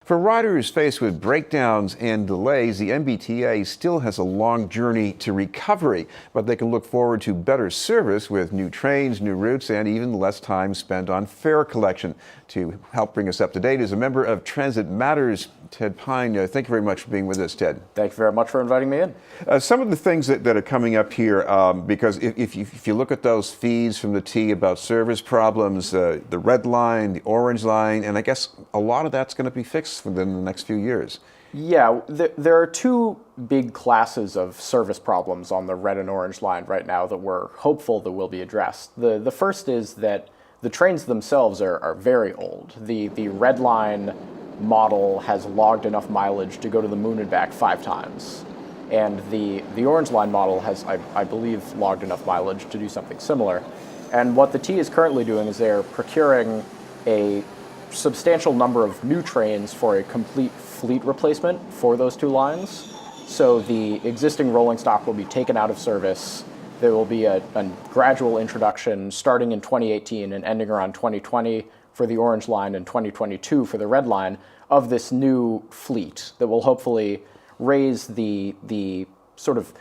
For riders faced with breakdowns and delays, the MBTA still has a long journey to recovery, but they can look forward to better service with new trains, new routes, and even less time spent on fare collection. To help bring us up to date is a member of TransitMatters, Ted Pyne. Thank you very much for being with us, Ted. Thank you very much for inviting me in. Some of the things that are coming up here, because if you look at those feeds from the T about service problems, the red line, the orange line, and I guess a lot of that's going to be fixed within the next few years. Yeah, there are two big classes of service problems on the red and orange line right now that we're hopeful that will be addressed. The first is that the trains themselves are very old. The red line model has logged enough mileage to go to the moon and back 5 times. And the orange line model has, I believe, logged enough mileage to do something similar. And what the T is currently doing is they're procuring a substantial number of new trains for a complete fleet replacement for those 2 lines. So the existing rolling stock will be taken out of service. There will be a gradual introduction starting in 2018 and ending around 2020 for the orange line and 2022 for the red line of this new fleet that will hopefully raise the sort of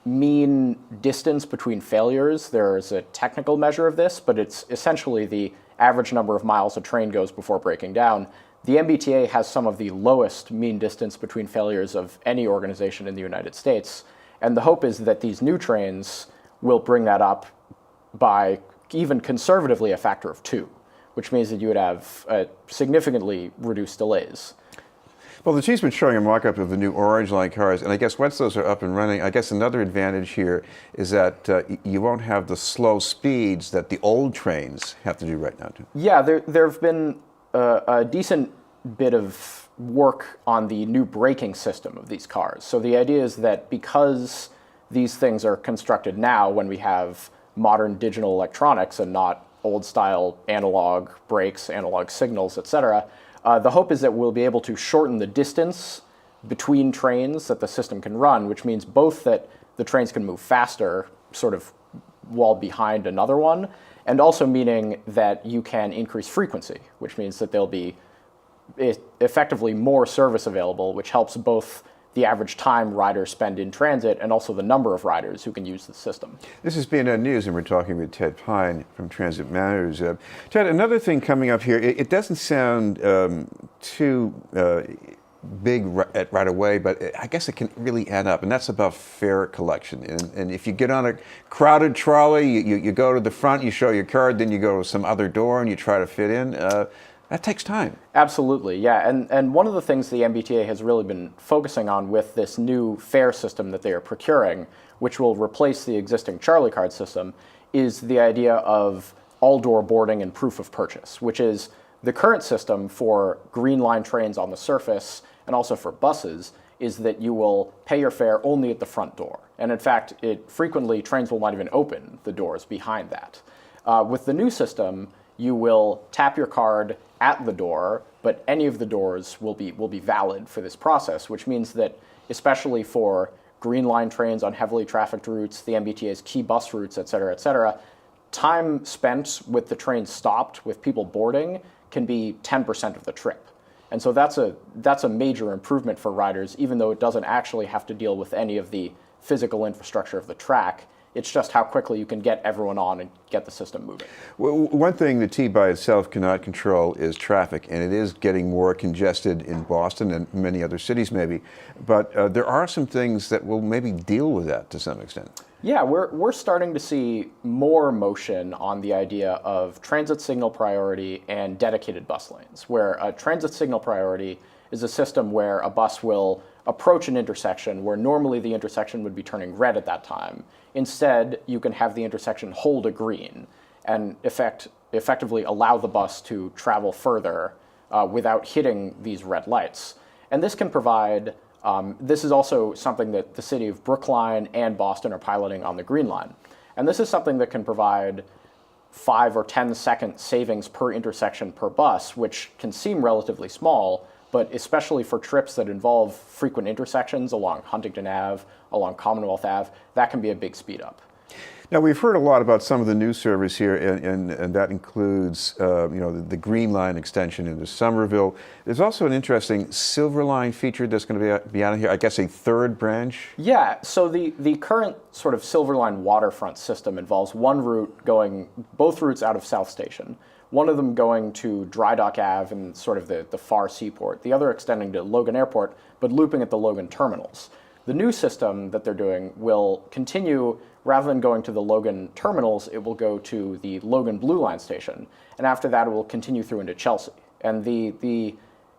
mean distance between failures. There's a technical measure of this, but it's essentially the average number of miles a train goes before breaking down. The MBTA has some of the lowest mean distance between failures of any organization in the United States, and the hope is that these new trains will bring that up by even conservatively a factor of 2, which means that you would have significantly reduced delays. Well, the Chief's been showing a mock-up of the new orange line cars, and I guess once those are up and running, I guess another advantage here is that you won't have the slow speeds that the old trains have to do right now. Yeah, there have been a decent bit of work on the new braking system of these cars. So the idea is that because these things are constructed now when we have modern digital electronics and not old-style analog brakes, analog signals, etc., the hope is that we'll be able to shorten the distance between trains that the system can run, which means both that the trains can move faster, sort of while behind another one, and also meaning that you can increase frequency, which means that there'll be effectively more service available, which helps both the average time riders spend in transit and also the number of riders who can use the system. This is BNN News, and we're talking with Ted Pyne from TransitMatters. Ted, another thing coming up here, it doesn't sound too big right away, but I guess it can really add up, and that's about fare collection. And if you get on a crowded trolley, you go to the front, you show your card, then you go to some other door and you try to fit in. That takes time. Absolutely, yeah. And one of the things the MBTA has really been focusing on with this new fare system that they are procuring, which will replace the existing Charlie card system, is the idea of all-door boarding and proof of purchase, which is the current system for green line trains on the surface and also for buses, is that you will pay your fare only at the front door. And in fact, frequently trains will not even open the doors behind that. With the new system, you will tap your card at the door, but any of the doors will be valid for this process, which means that especially for green line trains on heavily trafficked routes, the MBTA's key bus routes, et cetera, time spent with the train stopped with people boarding can be 10% of the trip. And so that's a major improvement for riders, even though it doesn't actually have to deal with any of the physical infrastructure of the track. It's just how quickly you can get everyone on and get the system moving. Well, one thing the T by itself cannot control is traffic, and it is getting more congested in Boston and many other cities maybe. But there are some things that will maybe deal with that to some extent. Yeah, we're starting to see more motion on the idea of transit signal priority and dedicated bus lanes, where a transit signal priority is a system where a bus will approach an intersection where normally the intersection would be turning red at that time. Instead, you can have the intersection hold a green and effectively allow the bus to travel further without hitting these red lights. And this can provide, this is also something that the city of Brookline and Boston are piloting on the Green Line. And this is something that can provide 5 or 10 second savings per intersection per bus, which can seem relatively small, but especially for trips that involve frequent intersections along Huntington Ave, along Commonwealth Ave, that can be a big speed up. Now, we've heard a lot about some of the new service here, and that includes, the Green Line extension into Somerville. There's also an interesting Silver Line feature that's going to be out here, I guess a third branch? Yeah, so the current sort of Silver Line waterfront system involves one route going, both routes out of South Station. One of them going to Dry Dock Ave and sort of the far seaport, the other extending to Logan Airport, but looping at the Logan terminals. The new system that they're doing will continue, rather than going to the Logan terminals, it will go to the Logan Blue Line station. And after that, it will continue through into Chelsea. And the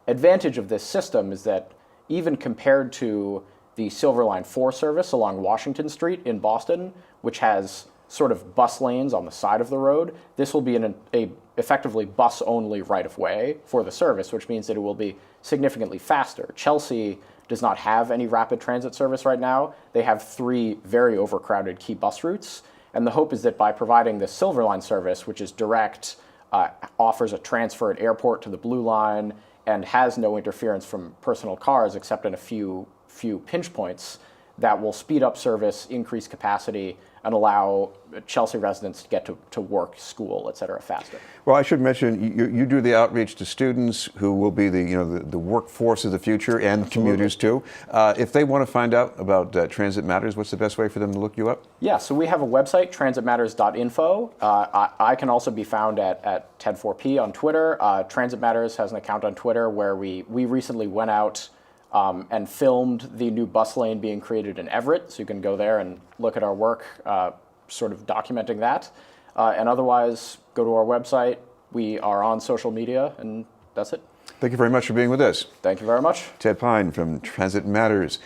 advantage of this system is that even compared to the Silver Line 4 service along Washington Street in Boston, which has sort of bus lanes on the side of the road, this will be a effectively bus-only right-of-way for the service, which means that it will be significantly faster. Chelsea does not have any rapid transit service right now. They have 3 very overcrowded key bus routes, and the hope is that by providing the Silver Line service, which is direct, offers a transfer at airport to the Blue Line, and has no interference from personal cars except in a few pinch points, that will speed up service, increase capacity, and allow Chelsea residents to get to work, school, et cetera, faster. Well, I should mention you do the outreach to students who will be the workforce of the future and Absolutely. Commuters too. If they want to find out about Transit Matters, what's the best way for them to look you up? Yeah, so we have a website, transitmatters.info. I can also be found at Ted4P on Twitter. Transit Matters has an account on Twitter where we recently went out and filmed the new bus lane being created in Everett, so you can go there and look at our work, sort of documenting that. And otherwise, go to our website. We are on social media, and that's it. Thank you very much for being with us. Thank you very much. Ted Pyne from Transit Matters.